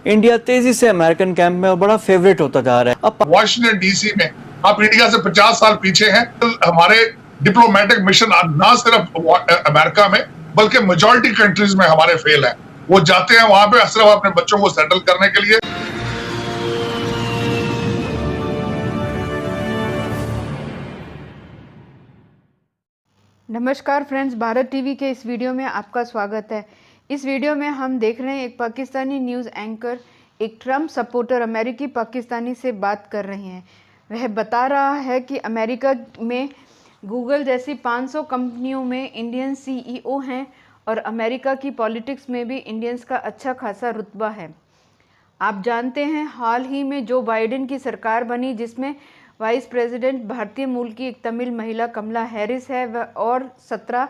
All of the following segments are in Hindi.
इंडिया तेजी से अमेरिकन कैंप में और बड़ा फेवरेट होता जा रहा है। अब वॉशिंगटन डीसी में आप इंडिया से 50 साल पीछे हैं। हमारे डिप्लोमेटिक मिशन ना सिर्फ अमेरिका में बल्कि मेजॉरिटी कंट्रीज में हमारे फेल हैं। वो जाते हैं वहां पे सिर्फ अपने बच्चों को सेटल करने के लिए। नमस्कार फ्रेंड्स, भारत टीवी के इस वीडियो में आपका स्वागत है। इस वीडियो में हम देख रहे हैं एक पाकिस्तानी न्यूज़ एंकर एक ट्रंप सपोर्टर अमेरिकी पाकिस्तानी से बात कर रहे हैं। वह बता रहा है कि अमेरिका में गूगल जैसी 500 कंपनियों में इंडियन सीईओ हैं और अमेरिका की पॉलिटिक्स में भी इंडियंस का अच्छा खासा रुतबा है। आप जानते हैं हाल ही में जो बाइडेन की सरकार बनी जिसमें वाइस प्रेसिडेंट भारतीय मूल की एक तमिल महिला कमला हैरिस है और 17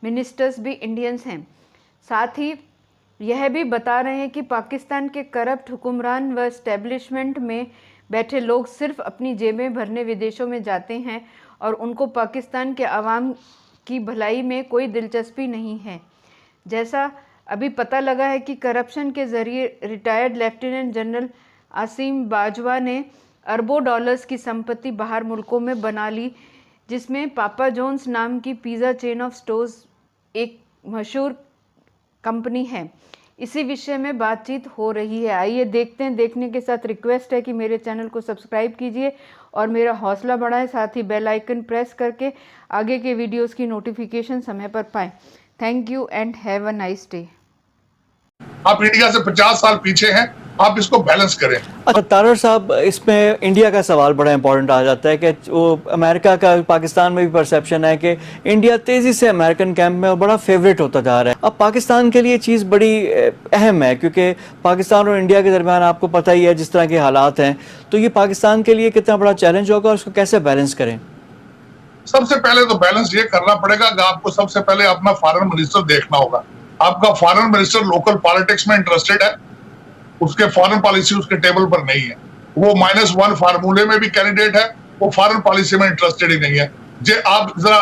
मिनिस्टर्स भी इंडियंस हैं। साथ ही यह भी बता रहे हैं कि पाकिस्तान के करप्ट हुक्मरान व एस्टेब्लिशमेंट में बैठे लोग सिर्फ अपनी जेबें भरने विदेशों में जाते हैं और उनको पाकिस्तान के अवाम की भलाई में कोई दिलचस्पी नहीं है। जैसा अभी पता लगा है कि करप्शन के ज़रिए retired lieutenant general Asim Bajwa ने अरबों डॉलर्स की संपत्ति बाहर मुल्कों में बना ली, जिसमें पापा जॉन्स नाम की पिज़्ज़ा चेन ऑफ स्टोर्स एक मशहूर कंपनी है। इसी विषय में बातचीत हो रही है। आइए देखते हैं। देखने के साथ रिक्वेस्ट है कि मेरे चैनल को सब्सक्राइब कीजिए और मेरा हौसला बढ़ाएं, साथ ही बेल आइकन प्रेस करके आगे के वीडियोस की नोटिफिकेशन समय पर पाएं। Thank you and have a nice day. आप इंडिया से 50 साल पीछे हैं, आप इसको बैलेंस करें। अच्छा तारर साहब, इसमें इंडिया का सवाल बड़ा इंपॉर्टेंट आ जाता है कि वो अमेरिका का पाकिस्तान में भी परसेप्शन है कि इंडिया तेजी से अमेरिकन कैंप में और बड़ा फेवरेट होता जा रहा है। अब पाकिस्तान के लिए चीज़ बड़ी अहम है क्योंकि पाकिस्तान और इंडिया के दरमियान आपको पता ही है जिस तरह के हालात हैं, तो ये पाकिस्तान के लिए कितना बड़ा चैलेंज होगा और उसको कैसे बैलेंस करें? सबसे पहले तो बैलेंस ये करना पड़ेगा कि आपको सबसे पहले अपना फॉरेन मिनिस्टर देखना होगा। आपका फॉरेन मिनिस्टर लोकल पॉलिटिक्स में इंटरेस्टेड है, उसके फॉरेन पॉलिसी उसके टेबल पर नहीं है। वो -1 फार्मूले में भी कैंडिडेट है, वो फॉरेन पॉलिसी में इंटरेस्टेड ही नहीं है। जे आप जरा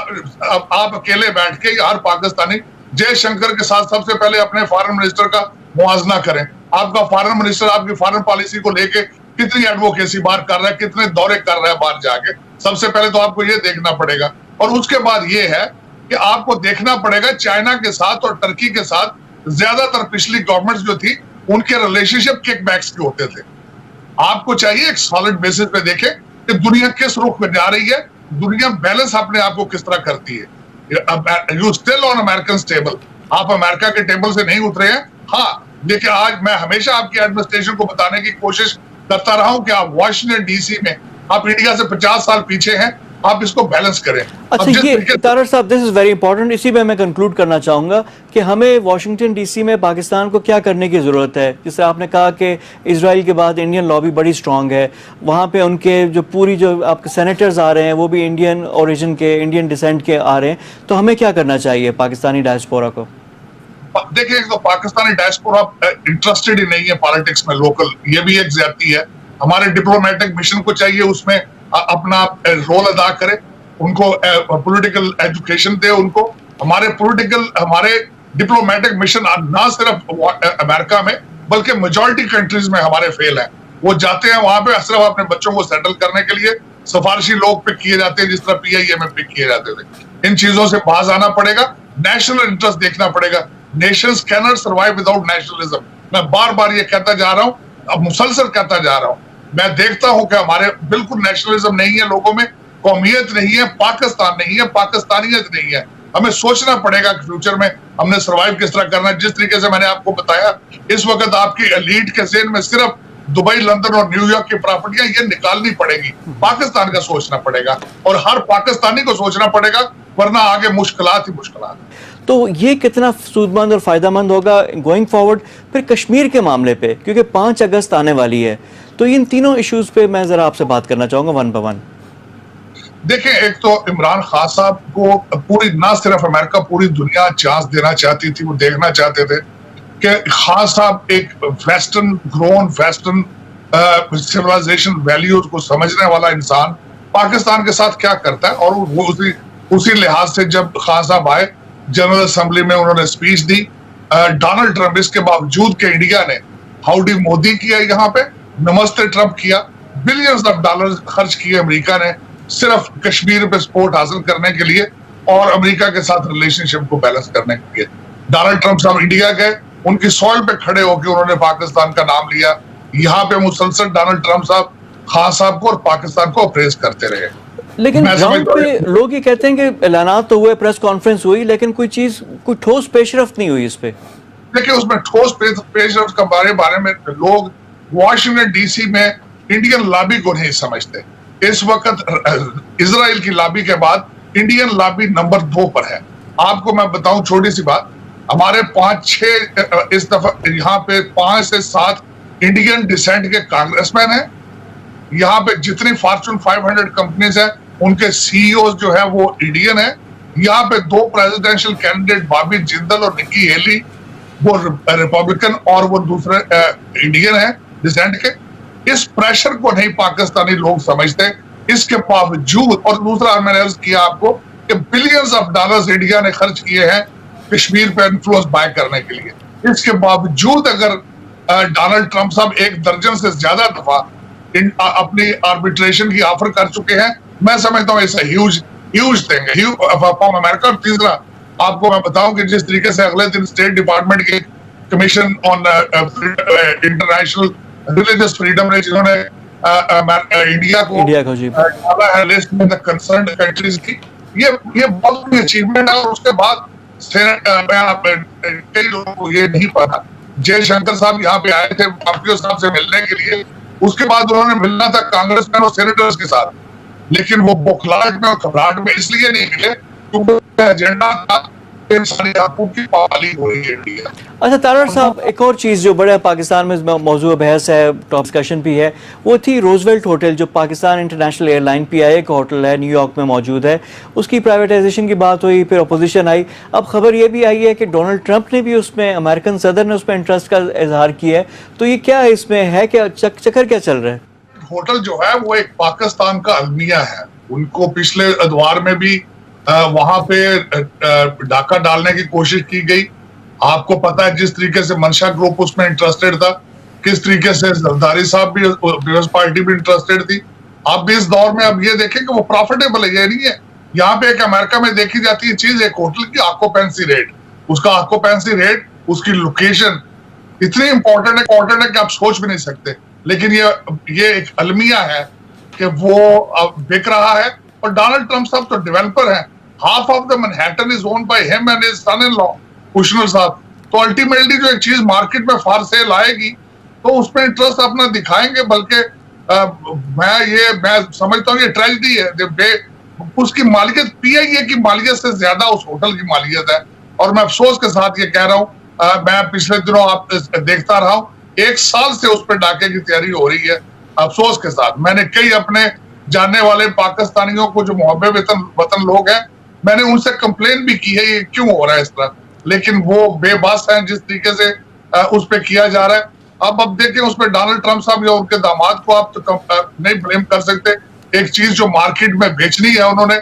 आप अकेले बैठ के हर पाकिस्तानी जयशंकर के साथ सबसे पहले अपने फॉरेन मिनिस्टर का मुआवजा करें। आपका फॉरेन मिनिस्टर आपकी फॉरेन पॉलिसी को लेके कितनी एडवोकेसी बाहर कर रहा है, कितने दौरे कर रहा है बाहर जाके। सबसे पहले तो आपको ये देखना पड़ेगा। और उसके बाद ये है कि आपको देखना पड़ेगा चाइना के साथ और टर्की के साथ ज्यादातर पिछली गवर्नमेंट्स जो थी उनके रिलेशनशिप किकबैक्स के होते थे। आपको चाहिए एक सॉलिड बेसिस पे देखें कि दुनिया किस रुख में जा रही है, दुनिया बैलेंस अपने आप को किस तरह करती है। You still on American table, आप अमेरिका के टेबल से नहीं उतरे हैं। हाँ, देखिए आज मैं हमेशा आपकी एडमिनिस्ट्रेशन को बताने की कोशिश करता रहा हूं कि आप वॉशिंगटन डीसी में आप इंडिया से 50 साल पीछे हैं, आप इसको बैलेंस करें। अच्छा, ये तारर साहब, दिस इज वेरी इंपॉर्टेंट। इसी पे मैं कंक्लूड करना चाहूंगा कि हमें वॉशिंगटन डीसी में पाकिस्तान को क्या करने की ज़रूरत है। जैसे आपने कहा कि इजराइल के बाद इंडियन लॉबी बड़ी स्ट्रांग है, वहाँ पे उनके जो आपके सेनेटर्स आ रहे हैं वो भी इंडियन ओरिजिन के, इंडियन डिसेंट के आ रहे हैं, तो हमें क्या करना चाहिए पाकिस्तानी डायस्पोरा को? देखिए, तो पाकिस्तानी डायस्पोरा इंटरेस्टेड ही नहीं है पॉलिटिक्स में लोकल, ये भी एक ज्यादती है। हमारे डिप्लोमेटिक मिशन को चाहिए उसमें अपना रोल अदा करे, उनको पॉलिटिकल एजुकेशन दे उनको। हमारे डिप्लोमेटिक मिशन ना सिर्फ अमेरिका में बल्कि मेजॉरिटी कंट्रीज में हमारे फेल हैं। वो जाते हैं वहां पे सिर्फ अपने बच्चों को सेटल करने के लिए, सिफारशी लोग पिक किए जाते हैं जिस तरह PIA में पिक किए जाते थे। इन चीजों से बाज आना पड़ेगा, नेशनल इंटरेस्ट देखना पड़ेगा। Nations can not survive without nationalism. मैं बार बार ये कहता जा रहा हूँ, अब मुसलसल कहता जा रहा हूँ। मैं देखता हूं कि हमारे बिल्कुल नेशनलिज्म नहीं है लोगों में, कौमियत नहीं है, पाकिस्तान नहीं है, पाकिस्तानियत नहीं है। हमें सोचना पड़ेगा कि फ्यूचर में हमने सर्वाइव किस तरह करना है। जिस तरीके से मैंने आपको बताया, इस वक्त आपकी एलीट के ज़हन में सिर्फ दुबई, लंदन और न्यूयॉर्क की प्रॉपर्टियां ये निकालनी पड़ेगी। पाकिस्तान का सोचना पड़ेगा और हर पाकिस्तानी को सोचना पड़ेगा, वरना आगे मुश्किलात ही मुश्किलात। तो ये कितना सूदमंद और फायदेमंद होगा गोइंग फॉरवर्ड। फिर कश्मीर के मामले पे, क्योंकि 5 अगस्त आने वाली है, तो इन तीनों इश्यूज पे मैं जरा आपसे बात करना चाहूंगा वन बाय वन। देखिए, एक तो इमरान खान साहब को पूरी ना सिर्फ अमेरिका, पूरी दुनिया चांस देना चाहती थी। वो देखना चाहते थे कि खान साहब एक वेस्टर्न सिविलाइजेशन वैल्यूज को समझने वाला इंसान पाकिस्तान के साथ क्या करता है। और वो उसी लिहाज से जब खान साहब आए, जनरल असेंबली में उन्होंने स्पीच दी। डोनाल्ड ट्रंप इसके बावजूद कि इंडिया ने हाउडी मोदी किया यहाँ पे, नमस्ते ट्रंप किया, बिलियंस ऑफ डॉलर खर्च किए अमेरिका ने सिर्फ कश्मीर पे सपोर्ट हासिल करने के लिए और अमेरिका के साथ रिलेशनशिप को बैलेंस करने के लिए। डोनाल्ड ट्रंप साहब इंडिया गए, उनकी सॉइल पे खड़े होकर उन्होंने पाकिस्तान का नाम लिया। यहाँ पे मुसलसल डोनाल्ड ट्रंप साहब खान साहब को और पाकिस्तान को अप्रेज करते रहे। लेकिन ग्राउंड पे लोग ये कहते हैं कि ऐलानात तो हुए, प्रेस कॉन्फ्रेंस हुई, लेकिन कोई ठोस पेशरफ्त नहीं हुई इस पे। देखिए उसमें ठोस पेशरफ्त के बारे में लोग वॉशिंगटन डीसी में इंडियन लॉबी को नहीं समझते। इस वक्त इजराइल की लॉबी के बाद इंडियन लॉबी नंबर 2 पर है। आपको मैं बताऊं छोटी सी बात, हमारे 5-6 इस दफा यहाँ पे 5 से 7 इंडियन डिसेंट के कांग्रेसमैन हैं। यहाँ पे जितनी फॉर्च्यून 500 कंपनीज है उनके सीईओ जो है वो इंडियन है। यहाँ पे 2 प्रेसिडेंशियल कैंडिडेट बॉबी जिंदल और निकी हेली वो रिपब्लिकन और वो दूसरे इंडियन है डिसेंट के। इस प्रेशर को नहीं पाकिस्तानी लोग समझते। इसके बावजूद, और दूसरा मैंने अर्ज किया आपको कि बिलियंस ऑफ डॉलर्स इंडिया ने खर्च किए हैं कश्मीर पे इन्फ्लुएंस बाय करने के लिए। इसके बावजूद अगर डोनाल्ड ट्रंप साहब 1 दर्जन से ज्यादा दफा अपनी आर्बिट्रेशन की ऑफर कर चुके हैं, मैं समझता हूँ it's huge thing for America. और तीसरा आपको मैं बताऊं कि जिस तरीके से अगले दिन स्टेट डिपार्टमेंट के commission on international religious freedom ने जिन्होंने इंडिया को डाला है लिस्ट में द कंसर्न्ड कंट्रीज की, ये बहुत बड़ी अचीवमेंट है। और उसके बाद कई लोगों को ये नहीं पता, जयशंकर साहब यहाँ पे आए थे पॉम्पियो साहब से मिलने के लिए, उसके बाद उन्होंने मिलना था कांग्रेसमैन और सेनेटर्स के साथ, लेकिन वो बौखलाहट में और घबराहट में इसलिए नहीं मिले क्योंकि एजेंडा था इंसानी हकूक की पाबंदी हो रही है इंडिया। अच्छा तारड़ साहब, एक और चीज़ जो बड़े पाकिस्तान में मौजूद बहस है, टॉप डिस्कशन भी है, वो थी रोजवेल्ट होटल जो पाकिस्तान इंटरनेशनल एयरलाइन PIA का होटल है, न्यूयॉर्क में मौजूद है। उसकी प्राइवेटाइजेशन की बात हुई, फिर अपोजिशन आई। अब खबर ये भी आई है कि डोनाल्ड ट्रंप ने भी उसमें, अमेरिकन सदर ने उसमें इंटरेस्ट का इजहार किया है। तो ये क्या है, इसमें है क्या चक्कर क्या चल रहा है? होटल जो है वो एक पाकिस्तान का अलमिया है। उनको पिछले अदवार में भी वहां पे डाका डालने की कोशिश की गई। आपको पता है जिस तरीके से मनशा ग्रुप उसमें इंटरेस्टेड था, किस तरीके से जरदारी साहब भी, पीपल्स पार्टी भी इंटरेस्टेड थी। आप भी इस दौर में अब ये देखें कि वो प्रॉफिटेबल है, ये नहीं है। यहाँ पे एक अमेरिका में देखी जाती है चीज, एक होटल की ऑक्यूपेंसी रेट, उसका ऑक्यूपेंसी रेट, उसकी लोकेशन इतनी इंपॉर्टेंट है कि आप सोच भी नहीं सकते। लेकिन ये एक अलमिया है कि वो अब बिक रहा है। और डोनाल्ड ट्रंप साहब तो डेवलपर हैं। Half of the Manhattan is owned by him and his son in law Kushner साहब। तो अल्टीमेटली जो एक चीज मार्केट में फॉर सेल आएगी तो उसमें इंटरेस्ट अपना दिखाएंगे। बल्कि मैं समझता हूँ ये ट्रेजेडी है। उसकी मालियत PIA की मालियत से ज्यादा उस होटल की मालियत है। और मैं अफसोस के साथ ये कह रहा हूँ, मैं पिछले दिनों आप देखता रहा हूँ, 1 साल से उस पर डाके की तैयारी हो रही है। अफसोस के साथ मैंने कई अपने जानने वाले पाकिस्तानियों को जो मुहब्बे वतन लोग हैं, मैंने उनसे कंप्लेन भी की है ये क्यों हो रहा है इस तरह, लेकिन वो बेबस हैं जिस तरीके से उस पर किया जा रहा है। अब देखें उस पर डोनाल्ड ट्रंप साहब या उनके दामाद को आप तो नहीं ब्लेम कर सकते। एक चीज जो मार्केट में बेचनी है उन्होंने,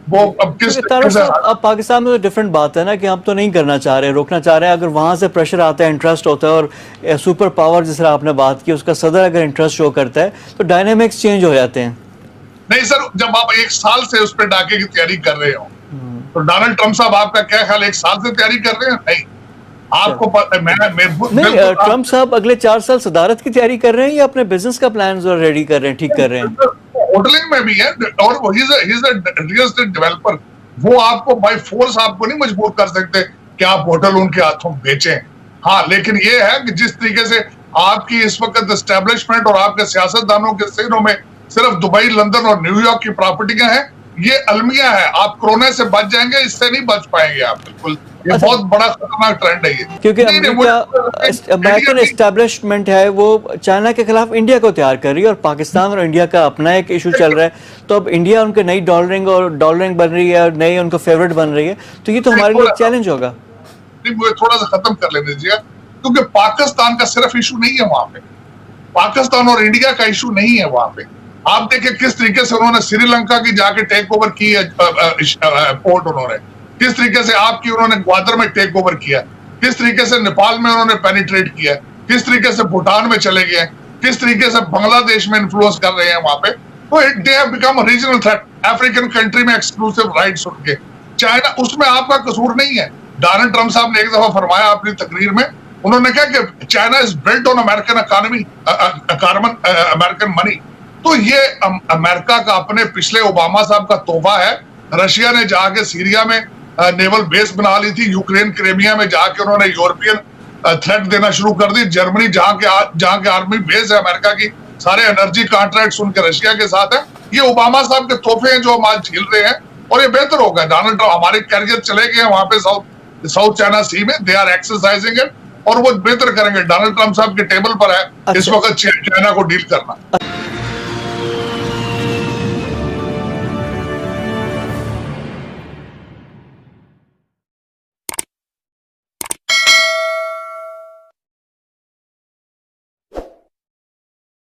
वो अब किस अब पाकिस्तान में तो डिफरेंट बात है ना कि हम तो नहीं करना चाह रहे, रोकना चाह रहे हैं। अगर वहां से प्रेशर आता है, इंटरेस्ट होता है, और सुपर पावर जिस तरह आपने बात की, उसका सदर अगर इंटरेस्ट शो करता है तो डायनेमिक्स चेंज हो जाते हैं। नहीं सर, जब आप 1 साल से उस पर डाके की तैयारी कर रहे हो तो डोनाल्ड ट्रंप साहब आपका क्या ख्याल 1 साल से तैयारी कर रहे हैं? नहीं, आपको नहीं, ट्रंप साहब अगले 4 साल सदारत की तैयारी कर रहे हैं या अपने बिजनेस का प्लान रेडी कर रहे हैं, ठीक कर रहे हैं? होटलिंग में भी है और he is a real estate developer. वो आपको बाय फोर्स आपको नहीं मजबूर कर सकते कि आप होटल उनके हाथों बेचें। हाँ, लेकिन ये है कि जिस तरीके से आपकी इस वक्त एस्टेब्लिशमेंट और आपके सियासतदानों के सिरों में सिर्फ दुबई, लंदन और न्यूयॉर्क की प्रॉपर्टियां हैं, ये अलमिया है। आप कोरोना से बच जाएंगे, इससे नहीं बच पाएंगे आप बिल्कुल। ये बहुत बड़ा खतरनाक ट्रेंड है ये, क्योंकि अमेरिकन एस्टेब्लिशमेंट है वो चाइना के खिलाफ इंडिया को तैयार कर रही है, और पाकिस्तान और इंडिया का अपना एक इशू चल रहा है। तो अब इंडिया उनके नई डॉलरिंग बन रही है और नई उनको फेवरेट बन रही है, तो ये तो हमारे लिए चैलेंज होगा। मुझे थोड़ा सा खत्म कर लेने दीजिए, क्योंकि पाकिस्तान का सिर्फ इशू नहीं है वहां पे, पाकिस्तान और इंडिया का इशू नहीं है वहां पे। आप देखिए किस तरीके से उन्होंने श्रीलंका की जाके टेक ओवर की है पोर्ट, उन्होंने किस तरीके से आपकी उन्होंने ग्वादर में टेक ओवर किया, किस तरीके से नेपाल में उन्होंने पेनिट्रेट किया, किस तरीके से भूटान में चले गए हैं, किस तरीके से बांग्लादेश में इन्फ्लुएंस कर रहे हैं वहां पे, तो they have become regional threat. African country में एक्सक्लूसिव राइट्स उनके, चाइना उसमें आपका कसूर नहीं है। डोनाल्ड ट्रंप साहब ने एक दफा फरमाया अपनी तकरीर में, उन्होंने कहा कि China is built on American economy, American money. तो ये अमेरिका का अपने पिछले ओबामा साहब का तोहफा है। रशिया ने जाके सीरिया में नेवल बेस बना ली थी, यूक्रेन क्रीमिया में जाके उन्होंने यूरोपियन थ्रेट देना शुरू कर दी, जर्मनी जहां के आर्मी बेस है अमेरिका की, सारे एनर्जी कॉन्ट्रैक्ट्स उनके रशिया के साथ है। ये ओबामा साहब के तोहफे हैं जो हम आज झेल रहे हैं, और ये बेहतर होगा। डोनाल्ड ट्रंप हमारे कैरियर चले गए वहां पे साउथ चाइना सी में, दे आर एक्सरसाइजिंग इट, और वो बेहतर करेंगे। डोनाल्ड ट्रंप साहब के टेबल पर है इस वक्त चाइना को डील करना।